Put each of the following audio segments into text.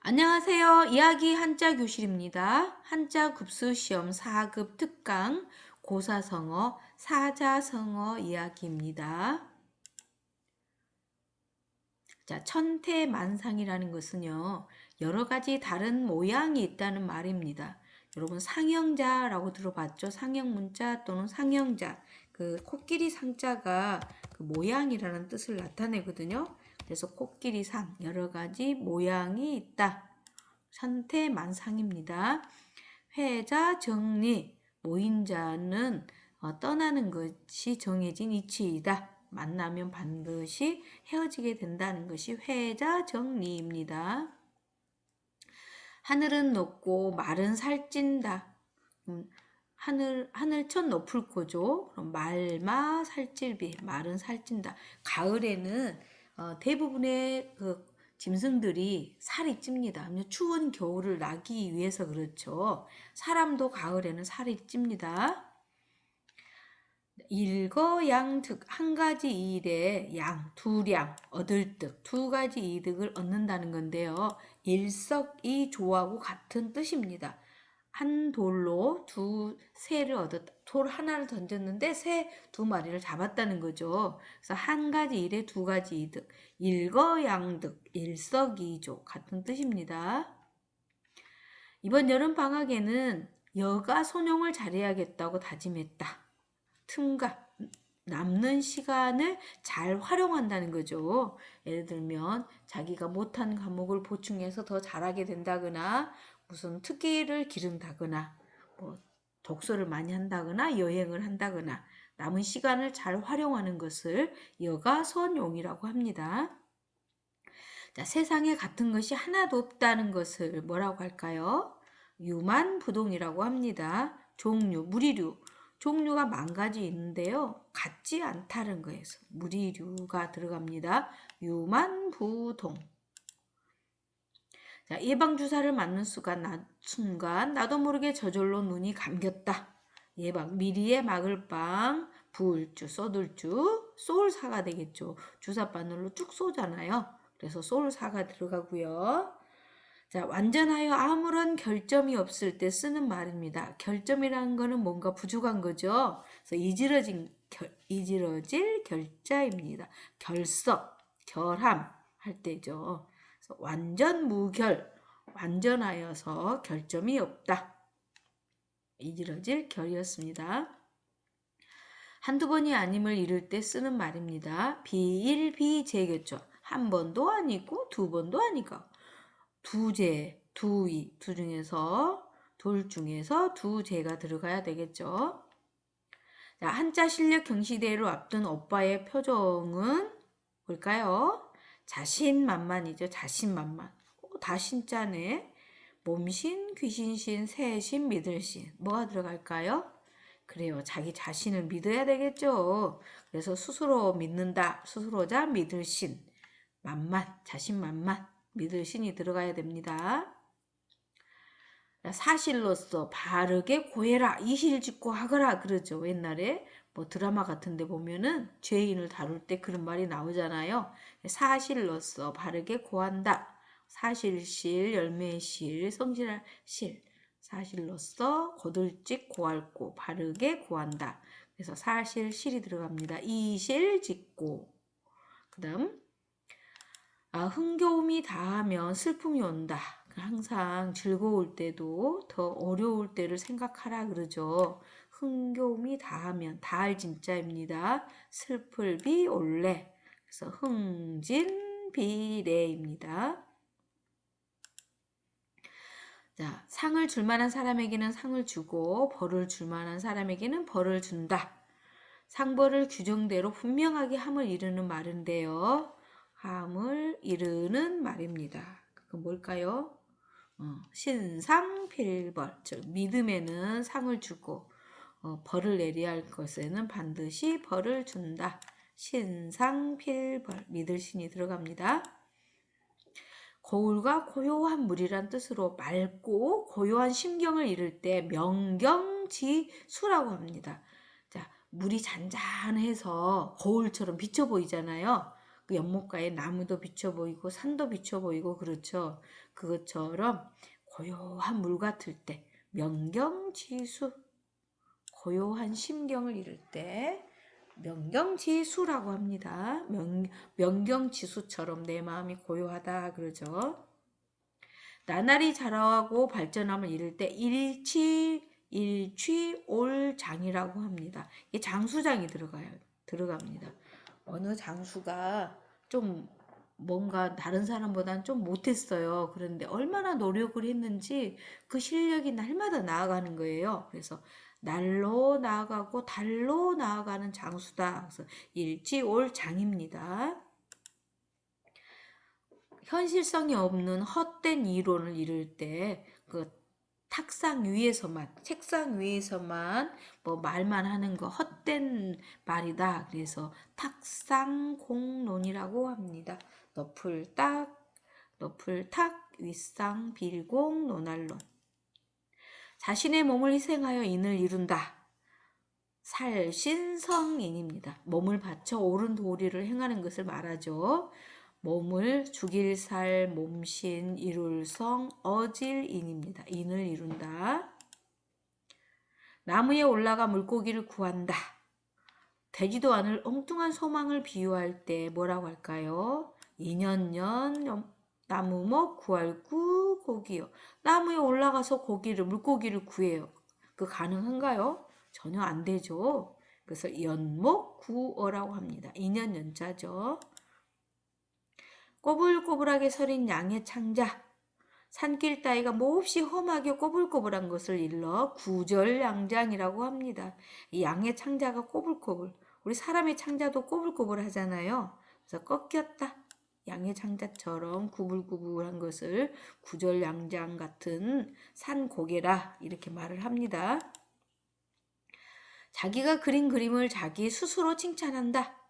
안녕하세요. 이야기 한자 교실입니다. 한자 급수 시험 4급 특강 고사성어, 사자성어 이야기입니다. 자, 천태만상이라는 것은요, 여러 가지 다른 모양이 있다는 말입니다. 여러분 상형자라고 들어봤죠? 상형문자 또는 상형자. 그 코끼리 상자가 그 모양이라는 뜻을 나타내거든요. 그래서 코끼리 상, 여러 가지 모양이 있다. 천태만상입니다. 회자 정리, 모인 자는 떠나는 것이 정해진 이치이다. 만나면 반드시 헤어지게 된다는 것이 회자 정리입니다. 하늘은 높고 말은 살찐다. 하늘천 높을 거죠. 그럼 말마 살찔비, 말은 살찐다. 가을에는 대부분의 그 짐승들이 살이 찝니다. 추운 겨울을 나기 위해서 그렇죠. 사람도 가을에는 살이 찝니다. 일거양득, 한 가지 일에 양, 두량, 얻을 득, 두 가지 이득을 얻는다는 건데요. 일석이조하고 같은 뜻입니다. 한 돌로 두 새를 얻었다. 돌 하나를 던졌는데 새 두 마리를 잡았다는 거죠. 그래서 한 가지 일에 두 가지 이득. 일거양득, 일석이조 같은 뜻입니다. 이번 여름 방학에는 여가 손용을 잘해야겠다고 다짐했다. 틈과 남는 시간을 잘 활용한다는 거죠. 예를 들면 자기가 못한 과목을 보충해서 더 잘하게 된다거나 무슨 특기를 기른다거나 뭐 독서를 많이 한다거나 여행을 한다거나 남은 시간을 잘 활용하는 것을 여가선용이라고 합니다. 자, 세상에 같은 것이 하나도 없다는 것을 뭐라고 할까요? 유만부동이라고 합니다. 종류, 무리류. 종류가 만 가지 있는데요. 같지 않다는 거에서 무리류가 들어갑니다. 유만부동. 자, 예방주사를 맞는 순간 나도 모르게 저절로 눈이 감겼다. 예방, 미리에 막을 빵, 부을주, 쏘들주, 쏠사가 되겠죠. 주사바늘로 쭉 쏘잖아요. 그래서 쏠사가 들어가고요. 자, 완전하여 아무런 결점이 없을 때 쓰는 말입니다. 결점이라는 거는 뭔가 부족한 거죠. 그래서 이지러질 결자입니다. 결석, 결함 할 때죠. 그래서 완전 무결, 완전하여서 결점이 없다. 이지러질 결이었습니다. 한두 번이 아님을 이룰 때 쓰는 말입니다. 비일비재겠죠. 한 번도 아니고 두 번도 아니고 두재, 두위, 둘 중에서 두재가 들어가야 되겠죠. 자, 한자 실력 경시대회를 앞둔 오빠의 표정은 뭘까요? 자신만만이죠. 자신만만. 다 신자네. 몸신, 귀신신, 새신, 믿을신. 뭐가 들어갈까요? 그래요. 자기 자신을 믿어야 되겠죠. 그래서 스스로 믿는다. 스스로자 믿을신. 만만, 자신만만. 믿을 신이 들어가야 됩니다. 사실로서 바르게 고해라. 이실직고 하거라. 그러죠. 옛날에 뭐 드라마 같은 데 보면은 죄인을 다룰 때 그런 말이 나오잖아요. 사실로서 바르게 고한다. 사실실, 열매실, 성실할 실. 사실로서 거들찍 고할고 바르게 고한다. 그래서 사실실이 들어갑니다. 이실직고. 그 다음 흥겨움이 다하면 슬픔이 온다. 항상 즐거울 때도 더 어려울 때를 생각하라 그러죠. 흥겨움이 다하면 다할 진짜입니다. 슬플 비 올래. 그래서 흥진비래입니다. 자, 상을 줄 만한 사람에게는 상을 주고 벌을 줄 만한 사람에게는 벌을 준다. 상벌을 규정대로 분명하게 함을 이루는 말인데요. 함을 이루는 말입니다. 그건 뭘까요? 신상필벌, 즉 믿음에는 상을 주고 벌을 내려야 할 것에는 반드시 벌을 준다. 신상필벌, 믿을 신이 들어갑니다. 고울과 고요한 물이란 뜻으로 맑고 고요한 심경을 이룰 때 명경지수라고 합니다. 자, 물이 잔잔해서 거울처럼 비쳐 보이잖아요. 그 연못가에 나무도 비쳐 보이고 산도 비쳐 보이고 그렇죠. 그것처럼 고요한 물 같을 때 명경지수, 고요한 심경을 이룰 때 명경지수라고 합니다. 명경지수처럼 내 마음이 고요하다 그러죠. 나날이 자라고 발전함을 이룰 때 일취올장이라고 합니다. 이게 장수장이 들어갑니다. 어느 장수가 좀 뭔가 다른 사람보다는 좀 못했어요. 그런데 얼마나 노력을 했는지 그 실력이 날마다 나아가는 거예요. 그래서 날로 나아가고 달로 나아가는 장수다. 그래서 일취올장입니다. 현실성이 없는 헛된 이론을 이룰 때 그 탁상 위에서만, 책상 위에서만 뭐 말만 하는 거 헛된 말이다. 그래서 탁상공론이라고 합니다. 너풀 탁 윗상 빌공 논할론. 자신의 몸을 희생하여 인을 이룬다. 살신성인입니다. 몸을 바쳐 옳은 도리를 행하는 것을 말하죠. 몸을 죽일 살, 몸신, 이룰 성, 어질인입니다. 인을 이룬다. 나무에 올라가 물고기를 구한다. 되지도 않을 엉뚱한 소망을 비유할 때 뭐라고 할까요? 인연년 나무목 구할구 고기요. 나무에 올라가서 물고기를 구해요. 그 가능한가요? 전혀 안 되죠. 그래서 연목 구어라고 합니다. 인연연자죠. 꼬불꼬불하게 서린 양의 창자. 산길 따위가 몹시 험하게 꼬불꼬불한 것을 일러 구절양장이라고 합니다. 이 양의 창자가 꼬불꼬불. 우리 사람의 창자도 꼬불꼬불 하잖아요. 그래서 꺾였다. 양의 창자처럼 구불구불한 것을 구절양장 같은 산고개라 이렇게 말을 합니다. 자기가 그린 그림을 자기 스스로 칭찬한다.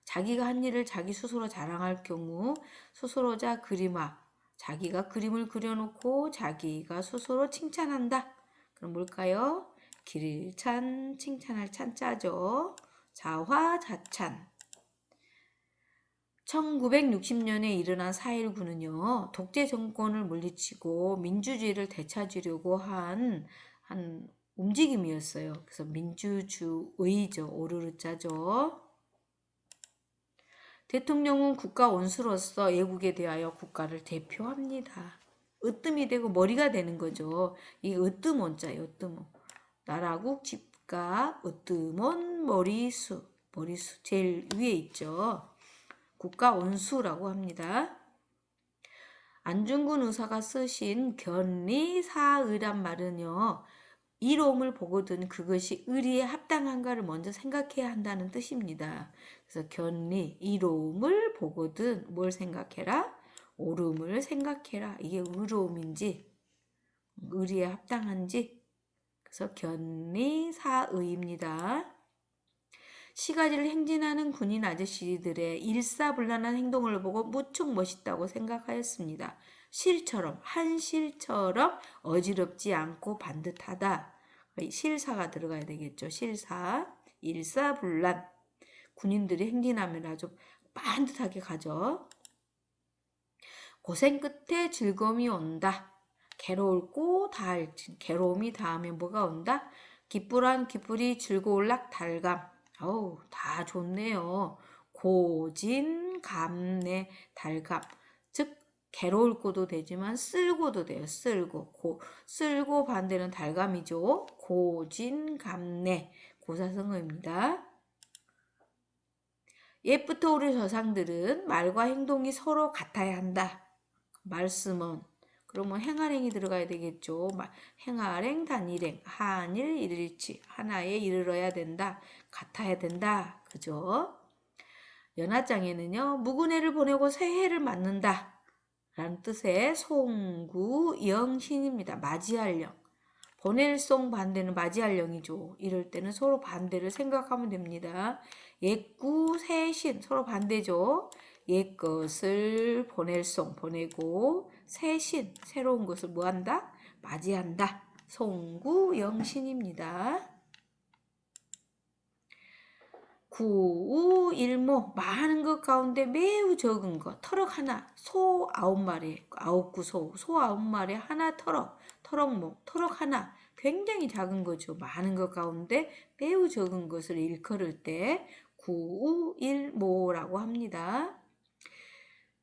자기가 한 일을 자기 스스로 자랑할 경우 스스로자 그림아. 자기가 그림을 그려놓고 자기가 스스로 칭찬한다. 그럼 뭘까요? 길찬, 칭찬할 찬자죠. 자화자찬. 1960년에 일어난 4.19는요. 독재 정권을 물리치고 민주주의를 되찾으려고 한 움직임이었어요. 그래서 민주주의죠. 오르르자죠. 대통령은 국가 원수로서 애국에 대하여 국가를 대표합니다. 으뜸이 되고 머리가 되는 거죠. 이게 으뜸원자예요. 으뜸원. 나라국 집가 으뜸원 머리수 제일 위에 있죠. 국가 원수라고 합니다. 안중근 의사가 쓰신 견리사의란 말은요. 이로움을 보거든 그것이 의리에 합당한가를 먼저 생각해야 한다는 뜻입니다. 그래서 견리, 이로움을 보거든 뭘 생각해라? 옳음을 생각해라. 이게 의로움인지 의리에 합당한지. 그래서 견리사의입니다. 시가지를 행진하는 군인 아저씨들의 일사불란한 행동을 보고 무척 멋있다고 생각하였습니다. 한실처럼 어지럽지 않고 반듯하다. 실사가 들어가야 되겠죠. 실사, 일사불란. 군인들이 행진하면 아주 반듯하게 가죠. 고생 끝에 즐거움이 온다. 괴로울고 괴로움이 다음에 뭐가 온다? 기쁘란 기쁘리 즐거울락 달감. 어우, 다 좋네요. 고진감내 달감. 즉 괴로울고도 되지만 쓸고도 돼요. 쓸고 반대는 달감이죠. 고진감내 고사성어입니다. 옛부터 우리 조상들은 말과 행동이 서로 같아야 한다. 말씀은 그러면 행할행이 들어가야 되겠죠. 행할행, 단일행, 한일, 일일치, 하나에 이르러야 된다. 같아야 된다. 그죠? 연하장에는요. 묵은해를 보내고 새해를 맞는다. 라는 뜻의 송구영신입니다. 맞이할 영. 보낼 송 반대는 맞이할 영이죠. 이럴 때는 서로 반대를 생각하면 됩니다. 옛구 새신 서로 반대죠. 옛 것을 보낼 송 보내고 새신 새로운 것을 뭐한다? 맞이한다. 송구영신입니다. 구우일모 많은 것 가운데 매우 적은 것 터럭 하나 소 9마리 9구소 소 9마리 하나 터럭목 터럭 하나 굉장히 작은 거죠. 많은 것 가운데 매우 적은 것을 일컬을 때 구우일모라고 합니다.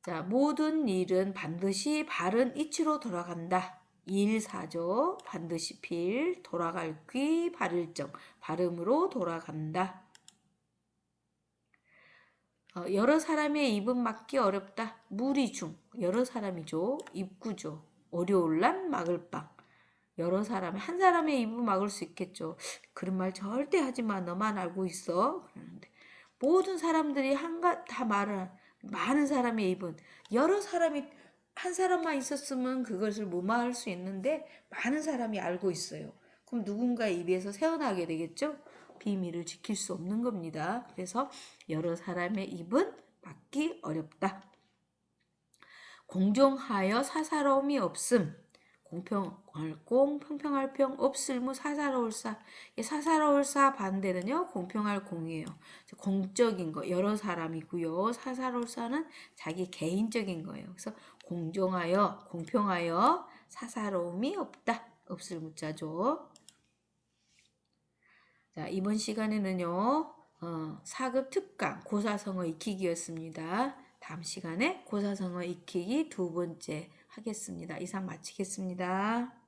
자, 모든 일은 반드시 바른 이치로 돌아간다. 일사죠. 반드시 필 돌아갈 귀 바를 정 발음으로 돌아간다. 여러 사람의 입은 막기 어렵다. 무리 중 여러 사람이죠. 입구죠. 어려울란 막을 빵. 여러 사람 한 사람의 입은 막을 수 있겠죠. 그런 말 절대 하지 마. 너만 알고 있어. 그러는데 모든 사람들이 다 말을 많은 사람의 입은 여러 사람이 한 사람만 있었으면 그것을 무마할 수 있는데 많은 사람이 알고 있어요. 그럼 누군가의 입에서 새어나게 되겠죠? 비밀을 지킬 수 없는 겁니다. 그래서 여러 사람의 입은 막기 어렵다. 공정하여 사사로움이 없음. 공평할 공, 평평할 평, 없을무 사사로울사. 사사로울사 반대는요, 공평할 공이에요. 공적인 거, 여러 사람이고요. 사사로울사는 자기 개인적인 거예요. 그래서 공정하여, 공평하여 사사로움이 없다. 없을 무자죠. 자, 이번 시간에는요, 4급 특강 고사성어 익히기였습니다. 다음 시간에 고사성어 익히기 두 번째 하겠습니다. 이상 마치겠습니다.